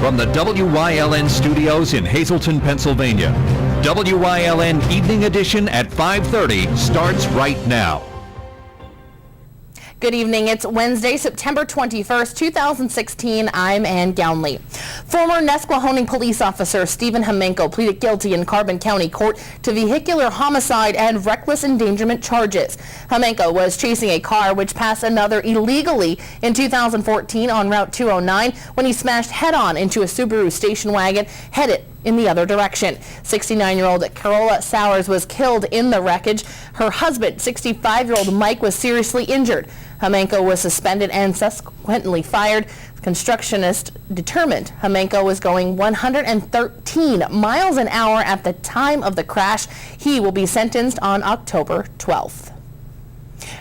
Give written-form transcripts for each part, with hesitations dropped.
from the WYLN studios in Hazleton, Pennsylvania. WYLN Evening Edition at 5:30 starts right now. Good evening. It's Wednesday, September 21st, 2016. I'm Ann Gownley. Former Nesquehoning police officer Stephen Homenko pleaded guilty in Carbon County Court to vehicular homicide and reckless endangerment charges. Homenko was chasing a car which passed another illegally in 2014 on Route 209 when he smashed head-on into a Subaru station wagon headed in the other direction. 69-year-old Carola Sowers was killed in the wreckage. Her husband, 65-year-old Mike, was seriously injured. Homenko was suspended and subsequently fired. Constructionists determined Homenko was going 113 miles an hour at the time of the crash. He will be sentenced on October 12th.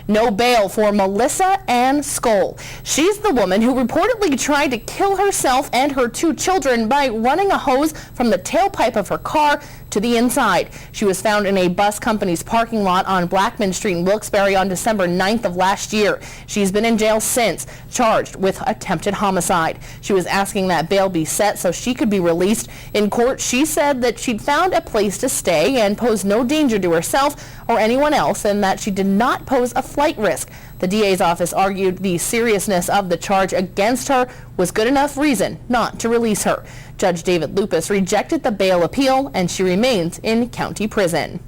No bail for Melissa Ann Skoll. She's the woman who reportedly tried to kill herself and her two children by running a hose from the tailpipe of her car to the inside. She was found in a bus company's parking lot on Blackman Street in Wilkes-Barre on December 9th of last year. She's been in jail since, charged with attempted homicide. She was asking that bail be set so she could be released. In court, she said that she'd found a place to stay and posed no danger to herself or anyone else, and that she did not pose a flight risk. The DA's office argued the seriousness of the charge against her was good enough reason not to release her. Judge David Lupus rejected the bail appeal, and she remains in county prison.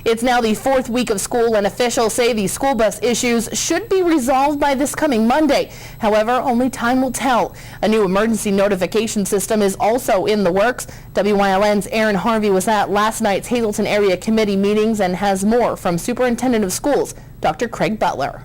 It's now the fourth week of school, and officials say the school bus issues should be resolved by this coming Monday. However, only time will tell. A new emergency notification system is also in the works. WYLN's Aaron Harvey was at last night's Hazleton Area Committee meetings and has more from Superintendent of Schools, Dr. Craig Butler.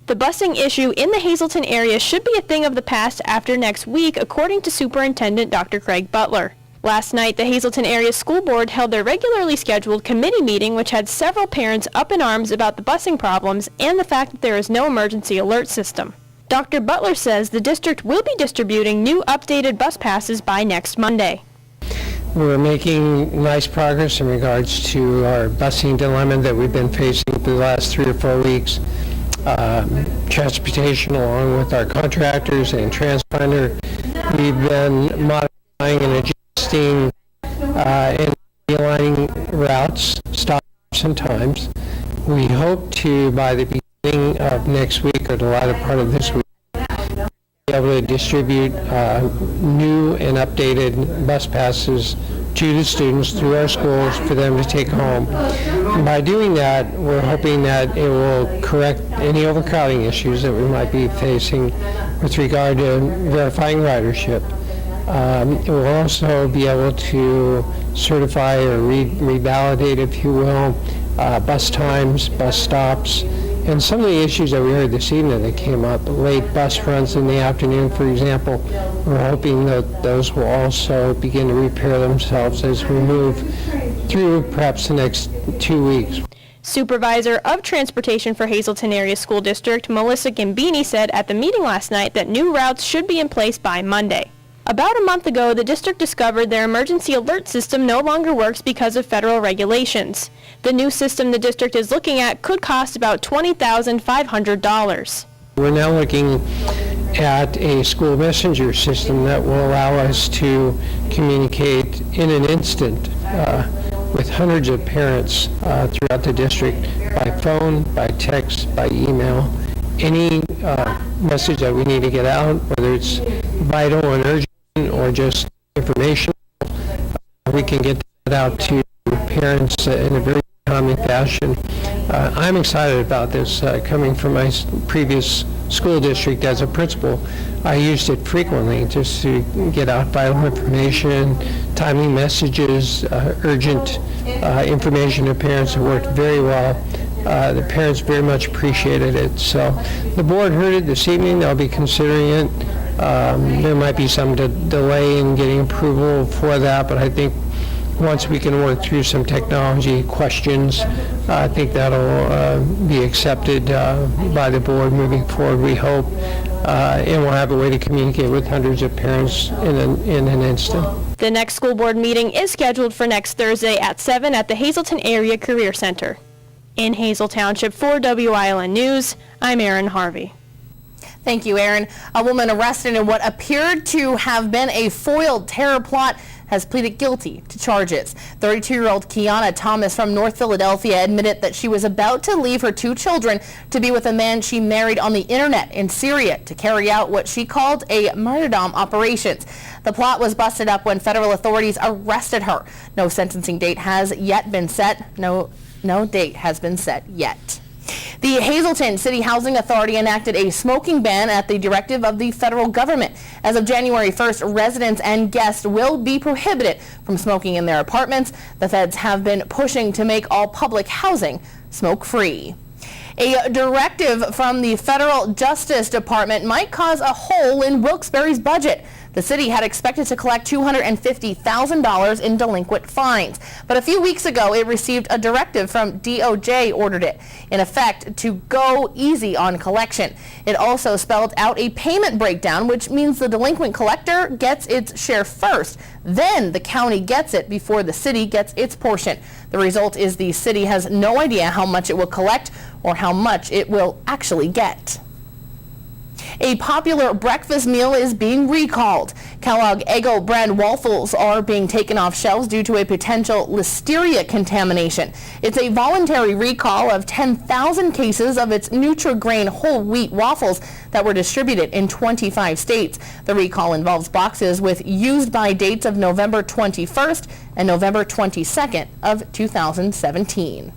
The busing issue in the Hazleton area should be a thing of the past after next week, according to Superintendent Dr. Craig Butler. Last night, the Hazleton Area School Board held their regularly scheduled committee meeting, which had several parents up in arms about the busing problems and the fact that there is no emergency alert system. Dr. Butler says the district will be distributing new updated bus passes by next Monday. We're making nice progress in regards to our busing dilemma that we've been facing for the last 3 or 4 weeks. Transportation, along with our contractors and transponder, we've been modifying and adjusting and realigning routes, stops, and times. We hope to, by the beginning of next week or the latter part of this week, be able to distribute new and updated bus passes to the students through our schools for them to take home. And by doing that, we're hoping that it will correct any overcrowding issues that we might be facing with regard to verifying ridership. It will also be able to certify or revalidate, if you will, bus times, bus stops, and some of the issues that we heard this evening that came up, late bus runs in the afternoon, for example. We're hoping that those will also begin to repair themselves as we move through perhaps the next 2 weeks. Supervisor of Transportation for Hazleton Area School District, Melissa Gambini, said at the meeting last night that new routes should be in place by Monday. About a month ago, the district discovered their emergency alert system no longer works because of federal regulations. The new system the district is looking at could cost about $20,500. We're now looking at a school messenger system that will allow us to communicate in an instant with hundreds of parents throughout the district by phone, by text, by email. Any message that we need to get out, whether it's vital and urgent or just information, we can get that out to parents in a very timely fashion. I'm excited about this. Coming from my previous school district as a principal, I used it frequently just to get out vital information, timely messages, urgent information to parents. It worked very well. The parents very much appreciated it. So the board heard it this evening. They'll be considering it. There might be some delay in getting approval for that, but I think once we can work through some technology questions, I think that'll be accepted by the board moving forward, we hope, and we'll have a way to communicate with hundreds of parents in an instant. The next school board meeting is scheduled for next Thursday at 7 at the Hazleton Area Career Center. In Hazel Township for WILN News, I'm Erin Harvey. Thank you, Aaron. A woman arrested in what appeared to have been a foiled terror plot has pleaded guilty to charges. 32-year-old Kiana Thomas from North Philadelphia admitted that she was about to leave her 2 children to be with a man she married on the internet in Syria to carry out what she called a martyrdom operations. The plot was busted up when federal authorities arrested her. No sentencing date has yet been set. No date has been set yet. The Hazleton City Housing Authority enacted a smoking ban at the directive of the federal government. As of January 1st, residents and guests will be prohibited from smoking in their apartments. The feds have been pushing to make all public housing smoke-free. A directive from the Federal Justice Department might cause a hole in Wilkes-Barre's budget. The city had expected to collect $250,000 in delinquent fines, but a few weeks ago it received a directive from DOJ ordered it, in effect, to go easy on collection. It also spelled out a payment breakdown, which means the delinquent collector gets its share first. Then the county gets it before the city gets its portion. The result is the city has no idea how much it will collect or how much it will actually get. A popular breakfast meal is being recalled. Kellogg Eggo brand waffles are being taken off shelves due to a potential listeria contamination. It's a voluntary recall of 10,000 cases of its Nutri-Grain whole wheat waffles that were distributed in 25 states. The recall involves boxes with used by dates of November 21st and November 22nd of 2017.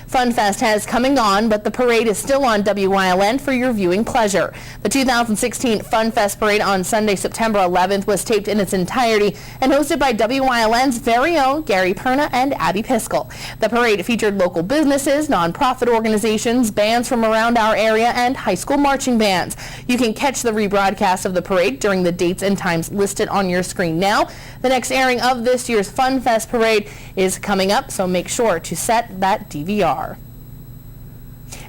Fun Fest has coming on, but the parade is still on WYLN for your viewing pleasure. The 2016 Fun Fest parade on Sunday, September 11th was taped in its entirety and hosted by WYLN's very own Gary Perna and Abby Piskel. The parade featured local businesses, nonprofit organizations, bands from around our area, and high school marching bands. You can catch the rebroadcast of the parade during the dates and times listed on your screen now. The next airing of this year's Fun Fest parade is coming up, so make sure to set that DVR.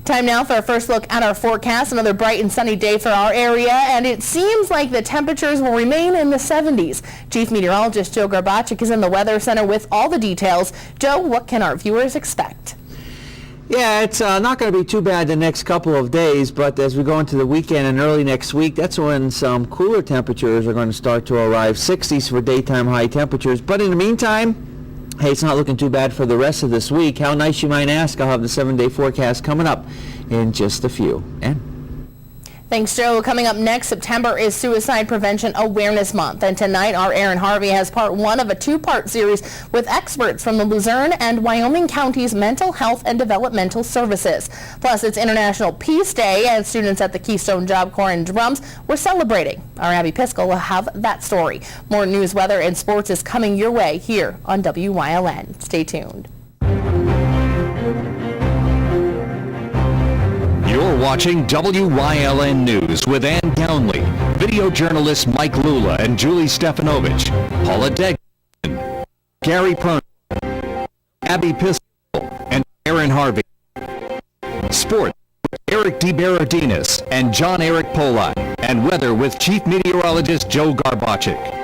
Time now for our first look at our forecast. Another bright and sunny day for our area, and it seems like the temperatures will remain in the 70s. Chief Meteorologist Joe Garbacik is in the Weather Center with all the details. Joe, what can our viewers expect? Yeah, it's not going to be too bad the next couple of days, but as we go into the weekend and early next week, that's when some cooler temperatures are going to start to arrive. 60s for daytime high temperatures, but in the meantime, hey, it's not looking too bad for the rest of this week. How nice, you might ask. I'll have the 7-day forecast coming up in just a few. And Thanks, Joe. Coming up next, September is Suicide Prevention Awareness Month, and tonight our Aaron Harvey has part 1 of a 2-part series with experts from the Luzerne and Wyoming counties' mental health and developmental services. Plus, it's International Peace Day, and students at the Keystone Job Corps in Drums were celebrating. Our Abby Piskel will have that story. More news, weather, and sports is coming your way here on WYLN. Stay tuned. You're watching WYLN News with Ann Downley, video journalists Mike Lula and Julie Stefanovich, Paula Degnan, Gary Perna, Abby Piskel, and Aaron Harvey. Sports, Eric DeBerardinis and John Eric Polai, and weather with Chief Meteorologist Joe Garbacik.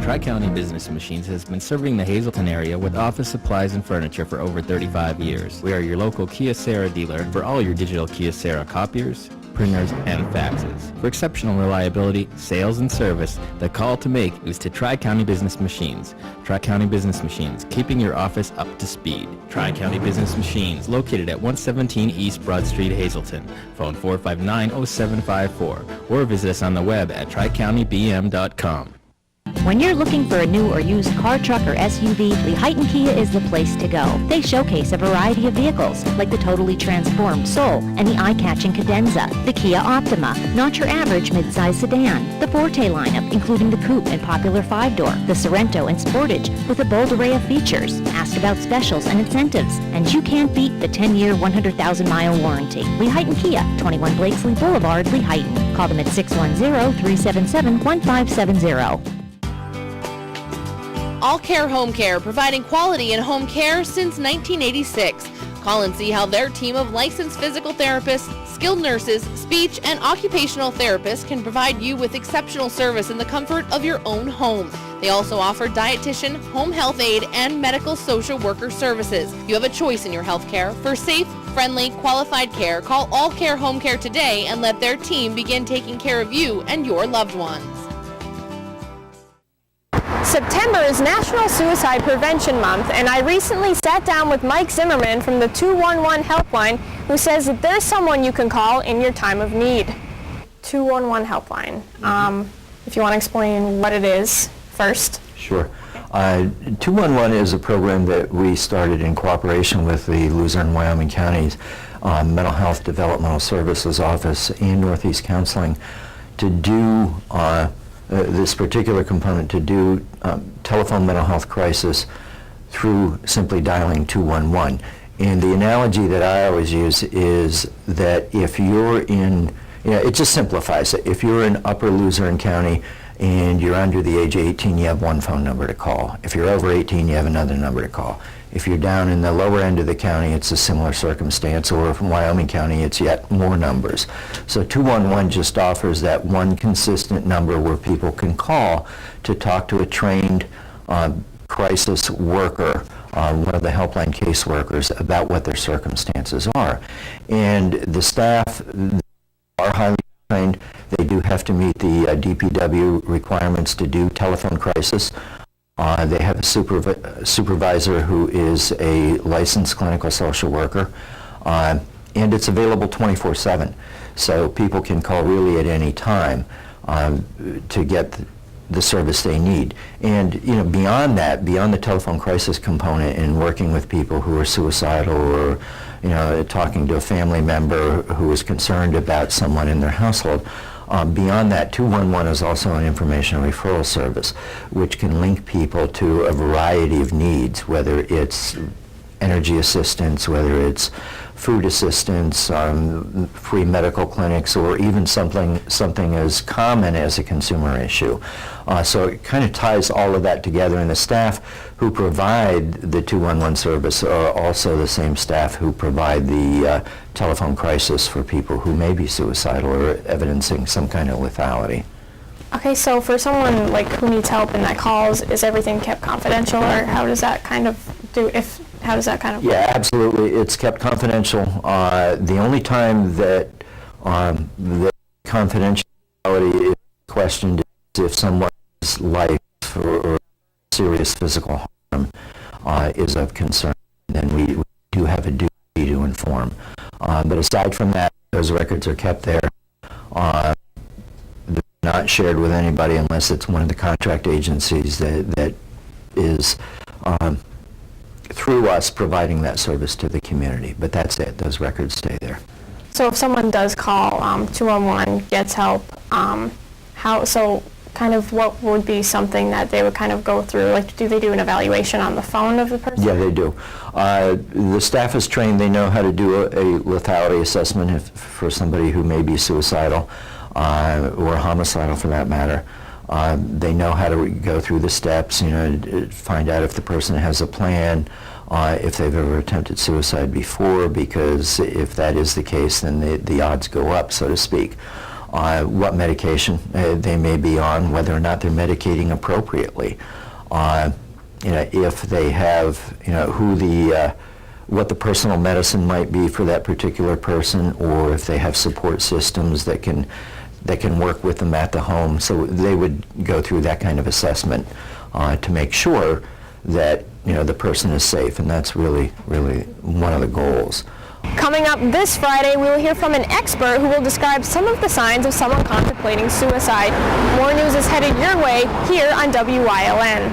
Tri-County Business Machines has been serving the Hazleton area with office supplies and furniture for over 35 years. We are your local Kyocera dealer for all your digital Kyocera copiers, printers, and faxes. For exceptional reliability, sales, and service, the call to make is to Tri-County Business Machines. Tri-County Business Machines, keeping your office up to speed. Tri-County Business Machines, located at 117 East Broad Street, Hazleton. Phone 459-0754, or visit us on the web at tricountybm.com. When you're looking for a new or used car, truck, or SUV, Lehighton Kia is the place to go. They showcase a variety of vehicles, like the totally transformed Soul and the eye-catching Cadenza, the Kia Optima, not your average mid-size sedan, the Forte lineup, including the Coupe and popular 5-door, the Sorento and Sportage, with a bold array of features. Ask about specials and incentives, and you can't beat the 10-year, 100,000-mile warranty. Lehighton Kia, 21 Blakesley Boulevard, Lehighton. Call them at 610-377-1570. All Care Home Care, providing quality in home care since 1986. Call and see how their team of licensed physical therapists, skilled nurses, speech, and occupational therapists can provide you with exceptional service in the comfort of your own home. They also offer dietitian, home health aide, and medical social worker services. You have a choice in your health care. For safe, friendly, qualified care, call All Care Home Care today and let their team begin taking care of you and your loved ones. September is National Suicide Prevention Month, and I recently sat down with Mike Zimmerman from the 211 helpline, who says that there's someone you can call in your time of need. 211 helpline. If you want to explain what it is first. Sure. 211 is a program that we started in cooperation with the Luzerne, Wyoming County's Mental Health Developmental Services Office and Northeast Counseling to do this particular component, to do telephone mental health crisis through simply dialing 211. And the analogy that I always use is that if you're in, it just simplifies it. If you're in Upper Luzerne County and you're under the age of 18, you have one phone number to call. If you're over 18, you have another number to call. If you're down in the lower end of the county, it's a similar circumstance, or from Wyoming County, it's yet more numbers. So 211 just offers that one consistent number where people can call to talk to a trained crisis worker, one of the helpline caseworkers, about what their circumstances are. And the staff are highly trained. They do have to meet the DPW requirements to do telephone crisis. They have a supervisor who is a licensed clinical social worker, and it's available 24/7. So people can call really at any time to get the service they need. And beyond that, beyond the telephone crisis component and working with people who are suicidal, or talking to a family member who is concerned about someone in their household, beyond that, 211 is also an information referral service, which can link people to a variety of needs, whether it's energy assistance, whether it's food assistance, free medical clinics, or even something as common as a consumer issue. So it kind of ties all of that together, and the staff who provide the 211 service are also the same staff who provide the telephone crisis for people who may be suicidal or evidencing some kind of lethality. Okay, so for someone like who needs help and that calls, is everything kept confidential, or how does that kind of work? Yeah, absolutely. It's kept confidential. The only time that the confidentiality is questioned is if someone's life or serious physical harm is of concern. Then we do have a duty to inform. But aside from that, those records are kept there. They're not shared with anybody unless it's one of the contract agencies that is through us providing that service to the community. But that's it. Those records stay there. So if someone does call 211, gets help, what would be something that they would kind of go through? Like, do they do an evaluation on the phone of the person? Yeah, they do. The staff is trained. They know how to do a lethality assessment for somebody who may be suicidal or homicidal for that matter. They know how to go through the steps, find out if the person has a plan, if they've ever attempted suicide before, because if that is the case, then the odds go up, so to speak. What medication they may be on, whether or not they're medicating appropriately. If they have, what the personal medicine might be for that particular person, or if they have support systems that can work with them at the home. So they would go through that kind of assessment to make sure that the person is safe, and that's really, really one of the goals. Coming up this Friday, we will hear from an expert who will describe some of the signs of someone contemplating suicide. More news is headed your way here on WYLN.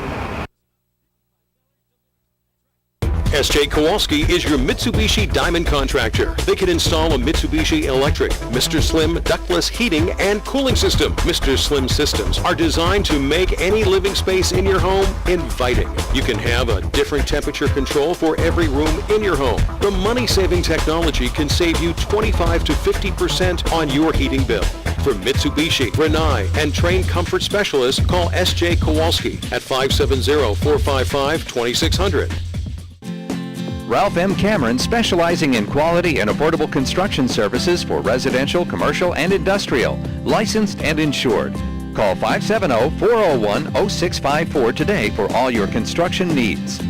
S.J. Kowalski is your Mitsubishi Diamond contractor. They can install a Mitsubishi electric, Mr. Slim ductless heating and cooling system. Mr. Slim systems are designed to make any living space in your home inviting. You can have a different temperature control for every room in your home. The money-saving technology can save you 25 to 50% on your heating bill. For Mitsubishi, Rinnai, and trained comfort specialists, call S.J. Kowalski at 570-455-2600. Ralph M. Cameron, specializing in quality and affordable construction services for residential, commercial, and industrial, licensed and insured. Call 570-401-0654 today for all your construction needs.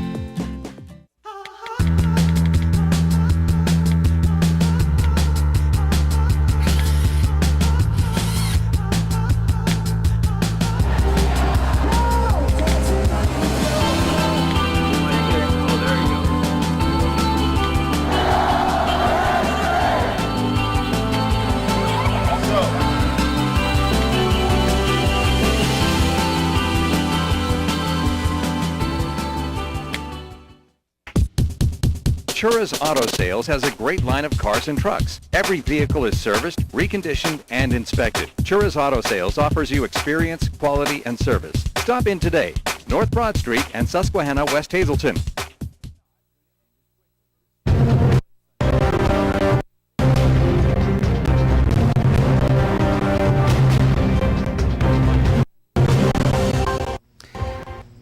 Chura's Auto Sales has a great line of cars and trucks. Every vehicle is serviced, reconditioned, and inspected. Chura's Auto Sales offers you experience, quality, and service. Stop in today, North Broad Street and Susquehanna, West Hazelton.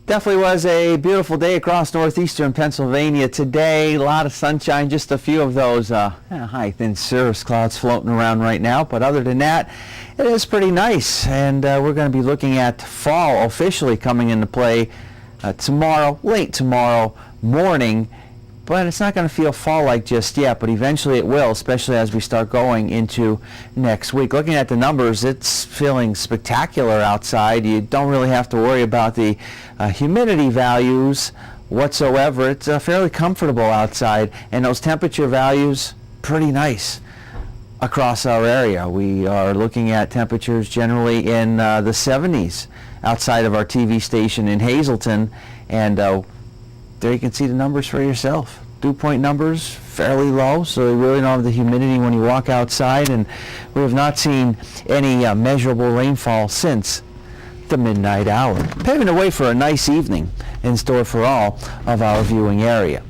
Definitely was a beautiful day across northeastern Pennsylvania today. A lot of sunshine, just a few of those high thin cirrus clouds floating around right now. But other than that, it is pretty nice. And we're going to be looking at fall officially coming into play tomorrow, late tomorrow morning. But it's not going to feel fall-like just yet, but eventually it will, especially as we start going into next week. Looking at the numbers, it's feeling spectacular outside. You don't really have to worry about the humidity values whatsoever. It's fairly comfortable outside, and those temperature values, pretty nice across our area. We are looking at temperatures generally in the 70s outside of our TV station in Hazelton, and there you can see the numbers for yourself. Dew point numbers fairly low, so you really don't have the humidity when you walk outside, and we have not seen any measurable rainfall since the midnight hour. Paving the way for a nice evening in store for all of our viewing area.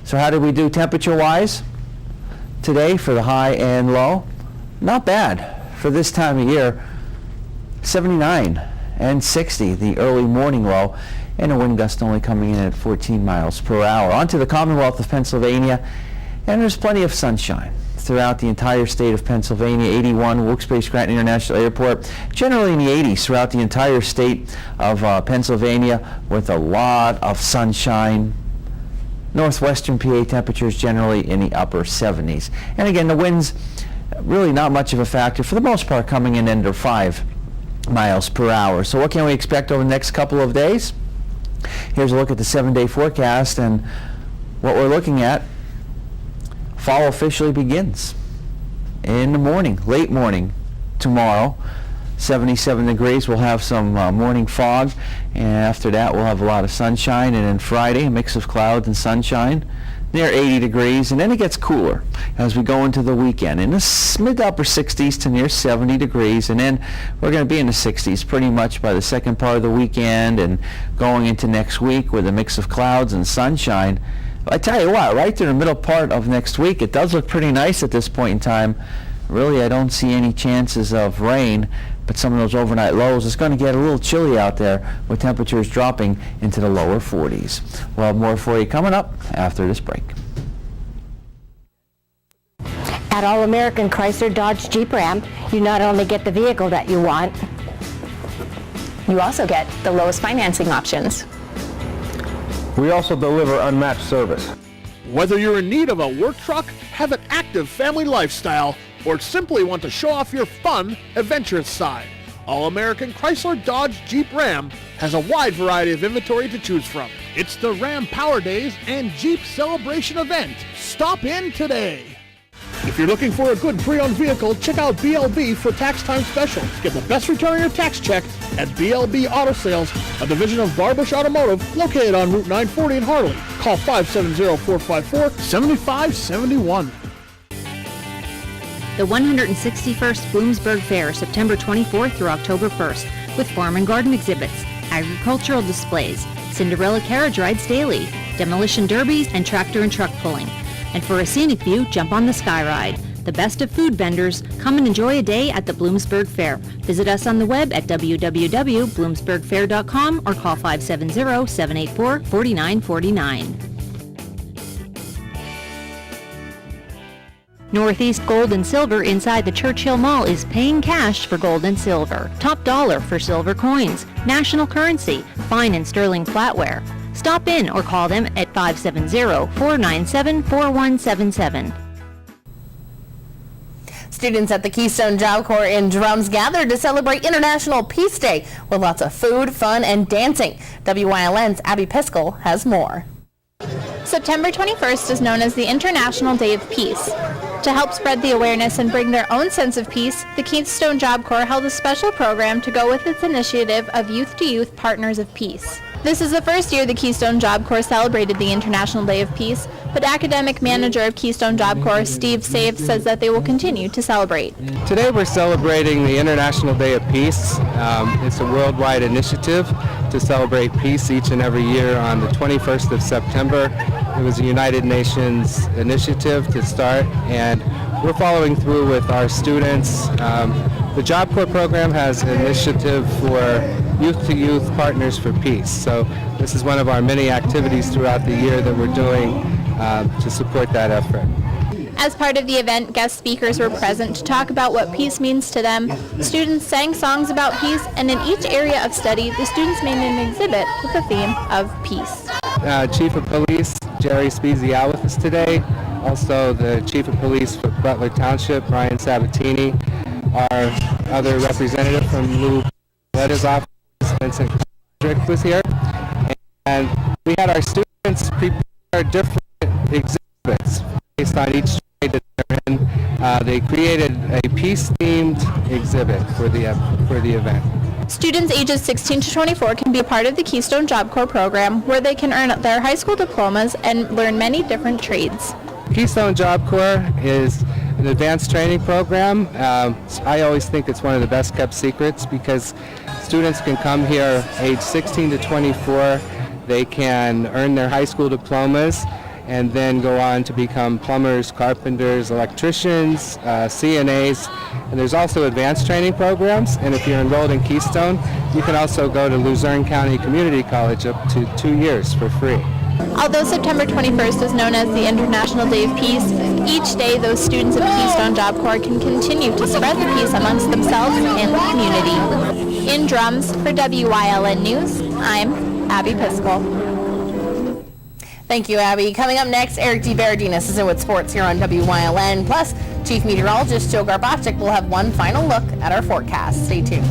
So how did we do temperature-wise today for the high and low? Not bad for this time of year. 79 and 60 the early morning low, and a wind gust only coming in at 14 miles per hour. On to the Commonwealth of Pennsylvania, and there's plenty of sunshine throughout the entire state of Pennsylvania. 81 Wilkes-Barre-Scranton International Airport, generally in the 80s throughout the entire state of Pennsylvania, with a lot of sunshine. Northwestern PA temperatures generally in the upper 70s. And again, the winds really not much of a factor for the most part, coming in under 5 miles per hour. So what can we expect over the next couple of days? Here's a look at the 7-day forecast, and what we're looking at, fall officially begins in the morning, late morning tomorrow. 77 degrees. We'll have some morning fog, and after that we'll have a lot of sunshine, and then Friday a mix of clouds and sunshine near 80 degrees, and then it gets cooler as we go into the weekend in the mid to upper 60s to near 70 degrees, and then we're going to be in the 60s pretty much by the second part of the weekend and going into next week with a mix of clouds and sunshine. I tell you what, right through the middle part of next week, it does look pretty nice at this point in time. Really, I don't see any chances of rain, but some of those overnight lows, it's going to get a little chilly out there with temperatures dropping into the lower 40s. We'll have more for you coming up after this break. At All-American Chrysler Dodge Jeep Ram, you not only get the vehicle that you want, you also get the lowest financing options. We also deliver unmatched service. Whether you're in need of a work truck, have an active family lifestyle, or simply want to show off your fun, adventurous side, All-American Chrysler Dodge Jeep Ram has a wide variety of inventory to choose from. It's the Ram Power Days and Jeep Celebration event. Stop in today. If you're looking for a good pre-owned vehicle, check out BLB for tax time specials. Get the best return on your tax check at BLB Auto Sales, a division of Barbush Automotive, located on Route 940 in Harley. Call 570-454-7571. The 161st Bloomsburg Fair, September 24th through October 1st, with farm and garden exhibits, agricultural displays, Cinderella carriage rides daily, demolition derbies, and tractor and truck pulling. And for a scenic view, jump on the Sky Ride. The best of food vendors, come and enjoy a day at the Bloomsburg Fair. Visit us on the web at www.bloomsburgfair.com or call 570-784-4949. Northeast Gold and Silver inside the Churchill Mall is paying cash for gold and silver. Top dollar for silver coins. National currency. Fine and sterling flatware. Stop in or call them at 570-497-4177. Students at the Keystone Job Corps in Drums gathered to celebrate International Peace Day with lots of food, fun, and dancing. WYLN's Abby Piskel has more. September 21st is known as the International Day of Peace. To help spread the awareness and bring their own sense of peace, the Keystone Job Corps held a special program to go with its initiative of Youth to Youth Partners of Peace. This is the first year the Keystone Job Corps celebrated the International Day of Peace, but academic manager of Keystone Job Corps, Steve Sept, says that they will continue to celebrate. Today we're celebrating the International Day of Peace. It's a worldwide initiative to celebrate peace each and every year on the 21st of September. It was a United Nations initiative to start, and we're following through with our students. The Job Corps program has an initiative for Youth-to-Youth Partners for Peace. So this is one of our many activities throughout the year that we're doing to support that effort. As part of the event, guest speakers were present to talk about what peace means to them. Students sang songs about peace, and in each area of study, the students made an exhibit with the theme of peace. Chief of Police Jerry Spezial with us today. Also the Chief of Police for Butler Township, Brian Sabatini. Our other representative from Lou Letta's office, Vincent Patrick, was here. And we had our students prepare different exhibits based on each trade that they're in. They created a peace-themed exhibit for the event. Students ages 16 to 24 can be a part of the Keystone Job Corps program, where they can earn their high school diplomas and learn many different trades. Keystone Job Corps is an advanced training program. I always think it's one of the best kept secrets because students can come here age 16 to 24. They can earn their high school diplomas and then go on to become plumbers, carpenters, electricians, CNAs. And there's also advanced training programs. And if you're enrolled in Keystone, you can also go to Luzerne County Community College up to 2 years for free. Although September 21st is known as the International Day of Peace, each day those students of Keystone Job Corps can continue to spread the peace amongst themselves and the community. In Drums, for WYLN News, I'm Abby Piskel. Thank you, Abby. Coming up next, Eric DeVerdinis is in with sports here on WYLN. Plus, Chief Meteorologist Joe Garbachik will have one final look at our forecast. Stay tuned.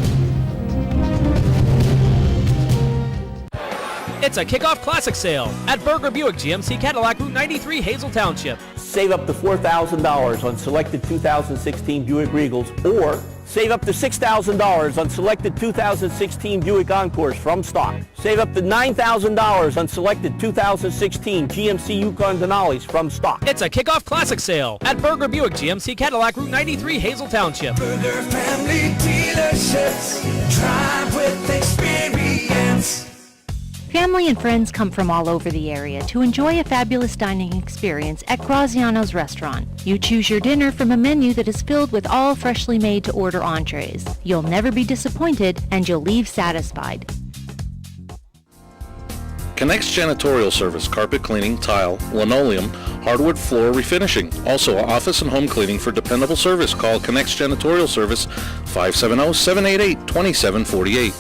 It's a kickoff classic sale at Berger Buick GMC Cadillac Route 93, Hazel Township. Save up to $4,000 on selected 2016 Buick Regals, or save up to $6,000 on selected 2016 Buick Encores from stock. Save up to $9,000 on selected 2016 GMC Yukon Denali's from stock. It's a kickoff classic sale at Berger Buick GMC Cadillac Route 93, Hazel Township. Berger Family Dealerships, drive with experience. Family and friends come from all over the area to enjoy a fabulous dining experience at Graziano's Restaurant. You choose your dinner from a menu that is filled with all freshly made to order entrees. You'll never be disappointed and you'll leave satisfied. Connects Janitorial Service, carpet cleaning, tile, linoleum, hardwood floor refinishing. Also office and home cleaning for dependable service. Call Connects Janitorial Service 570-788-2748.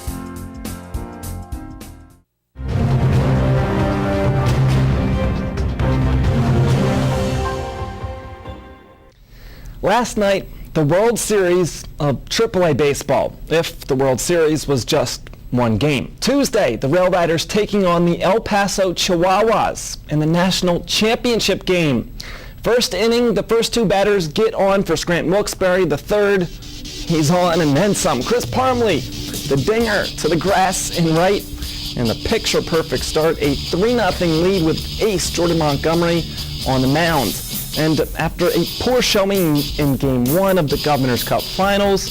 Last night, the World Series of AAA baseball, if the World Series was just one game. Tuesday, the Rail Riders taking on the El Paso Chihuahuas in the National Championship game. First inning, the first two batters get on for Scranton Wilkes-Barre. The third, he's on and then some. Chris Parmley, the dinger to the grass in right, and the picture-perfect start. A 3-0 lead with ace Jordan Montgomery on the mound. And after a poor showing in Game 1 of the Governor's Cup Finals,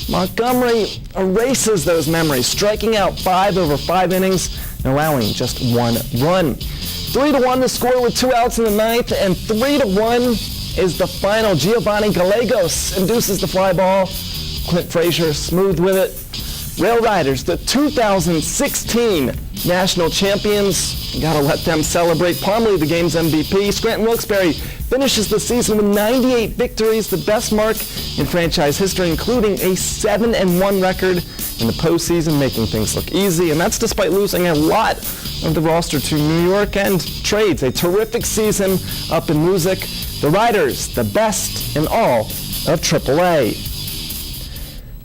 Montgomery erases those memories, striking out 5 over 5 innings and allowing just 1 run. 3-1 the score with 2 outs in the ninth, and 3-1 is the final. Giovanni Gallegos induces the fly ball. Clint Frazier smooth with it. Rail Riders, the 2016 national champions. You gotta let them celebrate. Palmley, the game's MVP. Scranton Wilkes-Barre finishes the season with 98 victories, the best mark in franchise history, including a 7-1 record in the postseason, making things look easy. And that's despite losing a lot of the roster to New York and trades. A terrific season up in Music. The Riders, the best in all of AAA.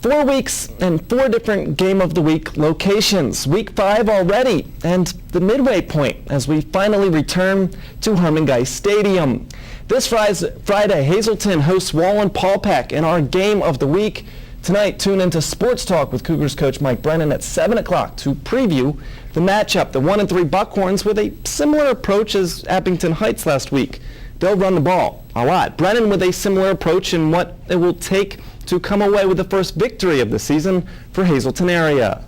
4 weeks and 4 different Game of the Week locations. Week 5 already, and the midway point as we finally return to Harmon-Geist Stadium. This Friday, Hazleton hosts Wallen-Paulpack in our Game of the Week. Tonight, tune into Sports Talk with Cougars coach Mike Brennan at 7 o'clock to preview the matchup. The 1-3 Buckhorns with a similar approach as Abington Heights last week. They'll run the ball a lot. Brennan with a similar approach in what it will take to come away with the first victory of the season for Hazleton area.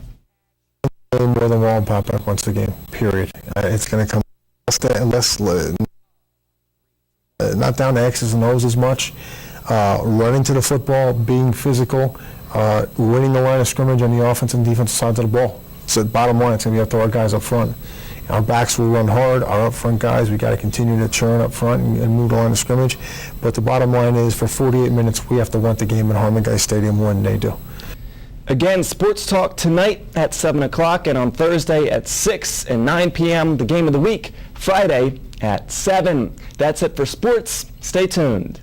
More than Wallen-Paulpack once a game, period. It's going to come less, not down to X's and O's as much. Running to the football, being physical, winning the line of scrimmage on the offensive and defensive sides of the ball. So bottom line, it's going to be up to our guys up front. Our backs will run hard. Our up front guys, we got to continue to churn up front and move the line of scrimmage. But the bottom line is, for 48 minutes, we have to win the game at Harmon-Geist Stadium when they do. Again, Sports Talk tonight at 7 o'clock and on Thursday at 6 and 9 p.m. The Game of the Week, Friday at 7. That's it for sports. Stay tuned.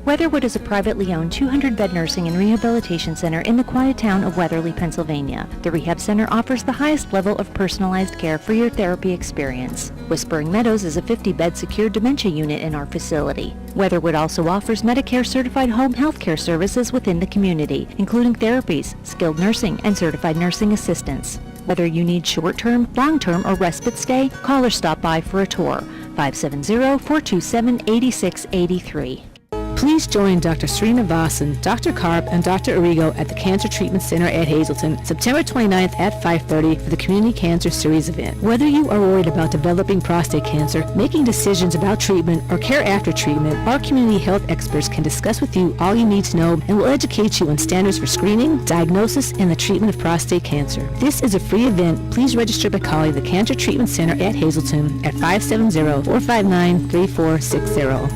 Weatherwood is a privately owned 200-bed nursing and rehabilitation center in the quiet town of Weatherly, Pennsylvania. The Rehab Center offers the highest level of personalized care for your therapy experience. Whispering Meadows is a 50-bed secure dementia unit in our facility. Weatherwood also offers Medicare-certified home health care services within the community, including therapies, skilled nursing, and certified nursing assistance. Whether you need short-term, long-term, or respite stay, call or stop by for a tour. 570-427-8683. Please join Dr. Srinivasan, Dr. Karp, and Dr. Arrigo at the Cancer Treatment Center at Hazleton, September 29th at 5:30 for the Community Cancer Series event. Whether you are worried about developing prostate cancer, making decisions about treatment, or care after treatment, our community health experts can discuss with you all you need to know and will educate you on standards for screening, diagnosis, and the treatment of prostate cancer. This is a free event. Please register by calling the Cancer Treatment Center at Hazleton at 570-459-3460.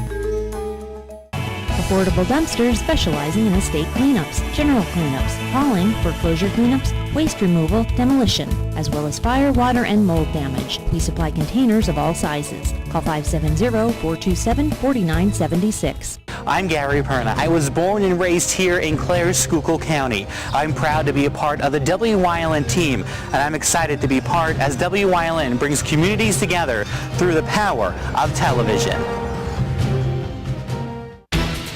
Affordable Dumpsters specializing in estate cleanups, general cleanups, hauling, foreclosure cleanups, waste removal, demolition, as well as fire, water, and mold damage. We supply containers of all sizes. Call 570-427-4976. I'm Gary Perna. I was born and raised here in Clare, Schuylkill County. I'm proud to be a part of the WYLN team, and I'm excited to be part as WYLN brings communities together through the power of television.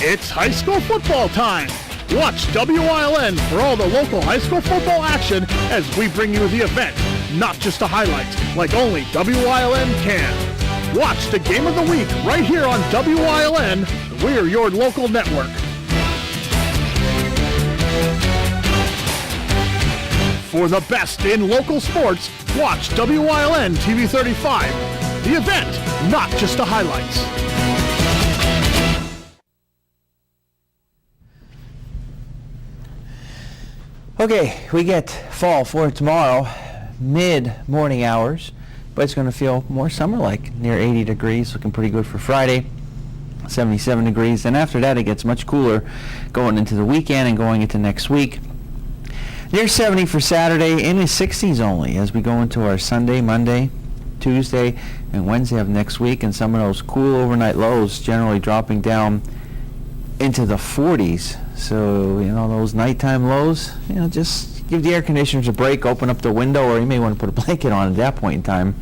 It's high school football time. Watch WYLN for all the local high school football action as we bring you the event, not just a highlight, like only WYLN can. Watch the Game of the Week right here on WYLN. We're your local network. For the best in local sports, watch WYLN TV 35. The event, not just the highlights. Okay, we get fall for tomorrow, mid-morning hours, but it's going to feel more summer-like, near 80 degrees, looking pretty good for Friday, 77 degrees. And after that, it gets much cooler going into the weekend and going into next week. Near 70 for Saturday, in the 60s only as we go into our Sunday, Monday, Tuesday, and Wednesday of next week, and some of those cool overnight lows generally dropping down into the 40s. So, those nighttime lows, just give the air conditioners a break, open up the window, or you may want to put a blanket on at that point in time.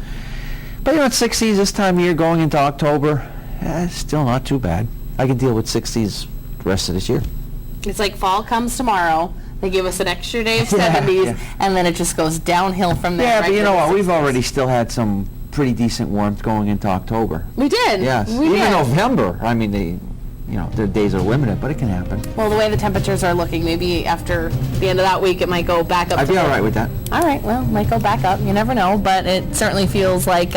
But, it's 60s this time of year going into October. It's still not too bad. I can deal with 60s the rest of this year. It's like fall comes tomorrow. They give us an extra day of 70s, and then it just goes downhill from there. Yeah, right, but you know what? We've already still had some pretty decent warmth going into October. We did. Yes. We Even did. November. I mean, their days are limited, but it can happen. Well, the way the temperatures are looking, maybe after the end of that week, it might go back up. I'd be all right with that. All right, well, it might go back up. You never know, but it certainly feels like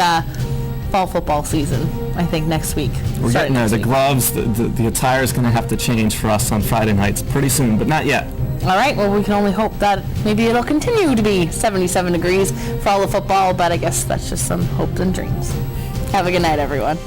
fall football season, I think, next week. We're getting there. The gloves, the attire is going to have to change for us on Friday nights pretty soon, but not yet. All right, well, we can only hope that maybe it'll continue to be 77 degrees for all the football, but I guess that's just some hopes and dreams. Have a good night, everyone.